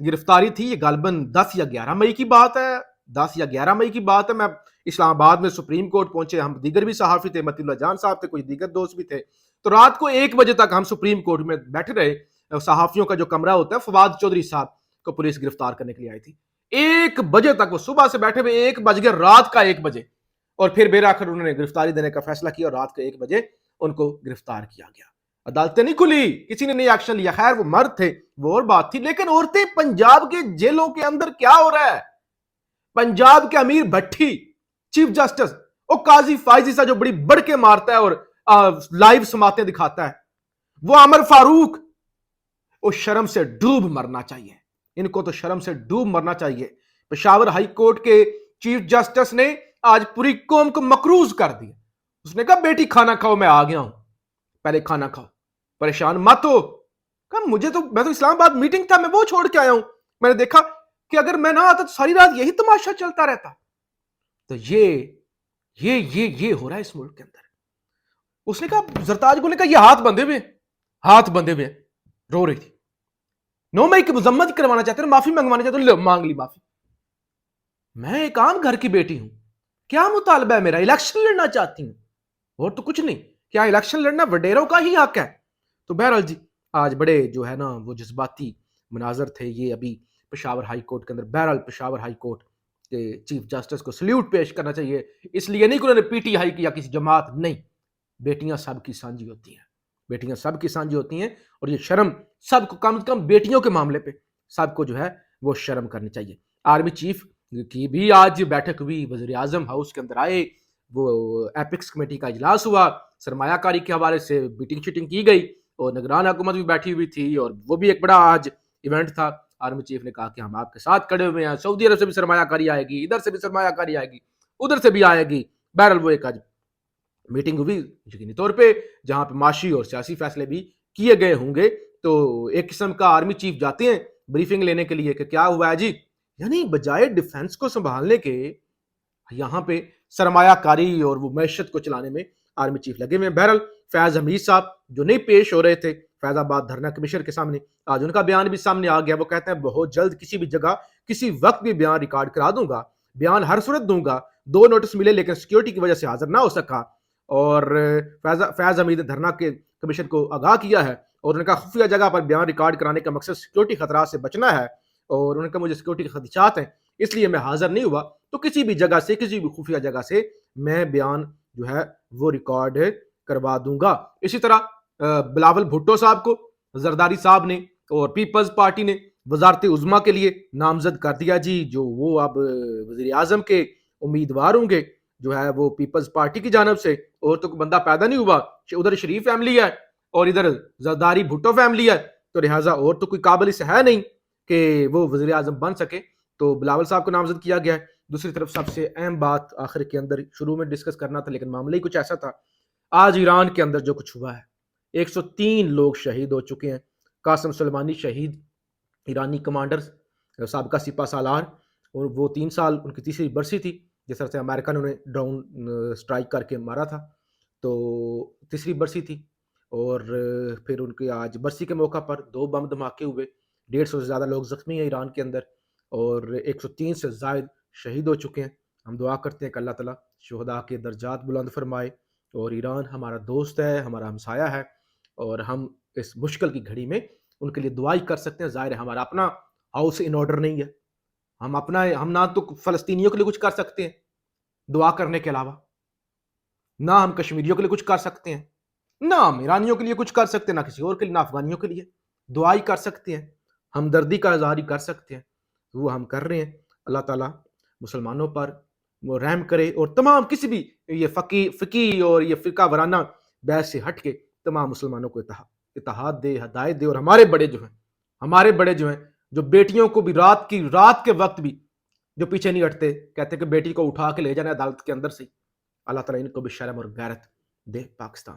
گرفتاری تھی یہ غالباً 10 یا 11 مئی کی بات ہے، 10 یا 11 مئی کی بات ہے. میں اسلام آباد میں سپریم کورٹ پہنچے، ہم دیگر بھی صحافی تھے، متی اللہ جان صاحب تھے، کچھ دیگر دوست بھی تھے. تو رات کو 1 بجے تک ہم سپریم کورٹ میں بیٹھے رہے. صحافیوں کا جو کمرہ ہوتا ہے، فواد چودھری صاحب کو پولیس گرفتار کرنے کے لیے آئی تھی. 1 بجے تک وہ صبح سے بیٹھے ہوئے، 1 بج گئے رات کا 1 بجے، اور پھر بہرآخر انہوں نے گرفتاری دینے کا فیصلہ کیا اور رات کے 1 بجے ان کو گرفتار کیا گیا. عدالتیں نہیں کھلی، کسی نے نہیں ایکشن لیا. خیر وہ مرد تھے وہ اور بات تھی، لیکن عورتیں پنجاب کے جیلوں کے اندر کیا ہو رہا ہے؟ پنجاب کے امیر بھٹی چیف جسٹس، وہ قاضی فائزی سا جو بڑی بڑھ کے مارتا ہے اور لائیو سماعتیں دکھاتا ہے، وہ عمر فاروق، وہ شرم سے ڈوب مرنا چاہیے. ان کو تو شرم سے ڈوب مرنا چاہیے. پشاور ہائی کورٹ کے چیف جسٹس نے آج پوری قوم کو مقروض کر دیا. اس نے کہا بیٹی کھانا کھاؤ، میں آ گیا ہوں، پہلے کھانا کھاؤ، پریشان مت ہو. کہا میں تو اسلام آباد میٹنگ تھا، میں وہ چھوڑ کے آیا ہوں. میں نے دیکھا کہ اگر میں نہ آتا تو ساری رات یہی تماشا چلتا رہتا. تو یہ ہو رہا ہے اس ملک کے اندر. اس نے کہا زرتاج کو نے کہا یہ ہاتھ بندھے ہوئے، ہاتھ بندھے ہوئے. رو رہی تھی. 9 مئی کی مذمت کروانا چاہتے ہیں، معافی منگوانا چاہتے ہیں، مانگ لی معافی. میں ایک عام گھر کی بیٹی ہوں، کیا مطالبہ ہے میرا؟ الیکشن لڑنا چاہتی ہوں اور تو کچھ نہیں. کیا الیکشن لڑنا وڈیروں کا ہی حق ہے؟ تو بہرحال جی آج بڑے جو ہے نا وہ جذباتی مناظر تھے یہ ابھی پشاور ہائی کورٹ کے اندر. بہرحال پشاور ہائی کورٹ کے چیف جسٹس کو سلیوٹ پیش کرنا چاہیے، اس لیے نہیں کہ انہوں نے پی ٹی آئی کی یا کسی جماعت، نہیں، بیٹیاں سب کی سانجھی ہوتی ہیں، بیٹیاں سب کی سانجھی ہوتی ہیں. اور یہ شرم سب کو، کم از کم بیٹیوں کے معاملے پہ سب کو جو ہے وہ شرم کرنی چاہیے. آرمی چیف کی بھی آج بیٹھک ہوئی، وزیر اعظم ہاؤس کے اندر آئے، وہ ایپکس کمیٹی کا اجلاس ہوا، سرمایہ کاری کے حوالے سے میٹنگ شیٹنگ کی گئی، اور نگران حکومت بھی بیٹھی ہوئی تھی، اور وہ بھی ایک بڑا آج ایونٹ تھا. آرمی چیف نے کہا کہ ہم آپ کے ساتھ کھڑے ہوئے ہیں، سعودی عرب سے بھی سرمایہ کاری آئے گی، ادھر سے بھی سرمایہ کاری آئے گی، ادھر سے بھی آئے گی. بہرحال وہ ایک آج میٹنگ ہوئی یقینی طور پہ جہاں پہ معاشی اور سیاسی فیصلے بھی کیے گئے ہوں گے. تو ایک قسم کا آرمی چیف جاتے ہیں بریفنگ لینے کے لیے کہ کیا ہوا ہے جی، یعنی بجائے ڈیفنس کو سنبھالنے کے یہاں پہ سرمایہ کاری اور وہ معیشت کو چلانے میں آرمی چیف لگے ہوئے ہیں. بہرحال فیض حمید صاحب جو نہیں پیش ہو رہے تھے فیض آباد دھرنا کمیشنر کے سامنے، آج ان کا بیان بھی سامنے آ گیا. وہ کہتے ہیں بہت جلد کسی بھی جگہ کسی وقت بھی بیان ریکارڈ کرا دوں گا، بیان ہر صورت دوں گا. 2 نوٹس ملے لیکن سیکیورٹی کی وجہ سے حاضر نہ ہو سکا. اور فیض حمید نے دھرنا کے کمیشن کو آگاہ کیا ہے اور انہوں نے کہا خفیہ جگہ پر بیان ریکارڈ کرانے کا مقصد سیکیورٹی خطرات سے بچنا ہے، اور انہوں نے کہا مجھے سیکیورٹی کے خدشات ہیں اس لیے میں حاضر نہیں ہوا. تو کسی بھی جگہ سے، کسی بھی خفیہ جگہ سے میں بیان جو ہے وہ ریکارڈ کروا دوں گا. اسی طرح بلاول بھٹو صاحب کو زرداری صاحب نے اور پیپلز پارٹی نے وزارت عظمیٰ کے لیے نامزد کر دیا جی. جو وہ اب وزیر اعظم کے امیدوار ہوں گے جو ہے وہ پیپلز پارٹی کی جانب سے. اور تو کوئی بندہ پیدا نہیں ہوا، ادھر شریف فیملی ہے اور ادھر زرداری بھٹو فیملی ہے، تو لہٰذا اور تو کوئی قابل سے ہے نہیں کہ وہ وزیر اعظم بن سکے. تو بلاول صاحب کو نامزد کیا گیا ہے. دوسری طرف سب سے اہم بات آخر کے اندر شروع میں ڈسکس کرنا تھا لیکن معاملہ ہی کچھ ایسا تھا، آج ایران کے اندر جو کچھ ہوا ہے، 103 لوگ شہید ہو چکے ہیں. قاسم سلیمانی شہید، ایرانی کمانڈر سابقہ سپہ سالار، اور وہ 3 سال ان کی تیسری برسی تھی جس طرح سے امریکہ نے انہیں ڈرون سٹرائک کر کے مارا تھا، تو تیسری برسی تھی. اور پھر ان کے آج برسی کے موقع پر 2 بم دھماکے ہوئے، 150 سے زیادہ لوگ زخمی ہیں ایران کے اندر، اور 103 سے زائد شہید ہو چکے ہیں. ہم دعا کرتے ہیں کہ اللہ تعالیٰ شہداء کے درجات بلند فرمائے. اور ایران ہمارا دوست ہے، ہمارا ہمسایہ ہے، اور ہم اس مشکل کی گھڑی میں ان کے لیے دعائی کر سکتے ہیں. ظاہر ہے ہمارا اپنا ہاؤس ان آرڈر نہیں ہے، ہم نہ تو فلسطینیوں کے لیے کچھ کر سکتے ہیں دعا کرنے کے علاوہ، نہ ہم کشمیریوں کے لیے کچھ کر سکتے ہیں، نہ ہم ایرانیوں کے لیے کچھ کر سکتے ہیں، نہ کسی اور کے لیے، نہ افغانیوں کے لیے. دعائی کر سکتے ہیں، ہمدردی کا اظہار کر سکتے ہیں، وہ ہم کر رہے ہیں. اللہ تعالیٰ مسلمانوں پر وہ رحم کرے اور تمام کسی بھی یہ فقی اور یہ فرقہ وارانہ بحث سے ہٹ کے تمام مسلمانوں کو اتحاد دے، ہدایت دے. اور ہمارے بڑے جو ہیں جو بیٹیوں کو بھی رات کے وقت بھی جو پیچھے نہیں ہٹتے، کہتے کہ بیٹی کو اٹھا کے لے جانا عدالت کے اندر سے، اللہ تعالیٰ ان کو بھی شرم اور غیرت دے. پاکستان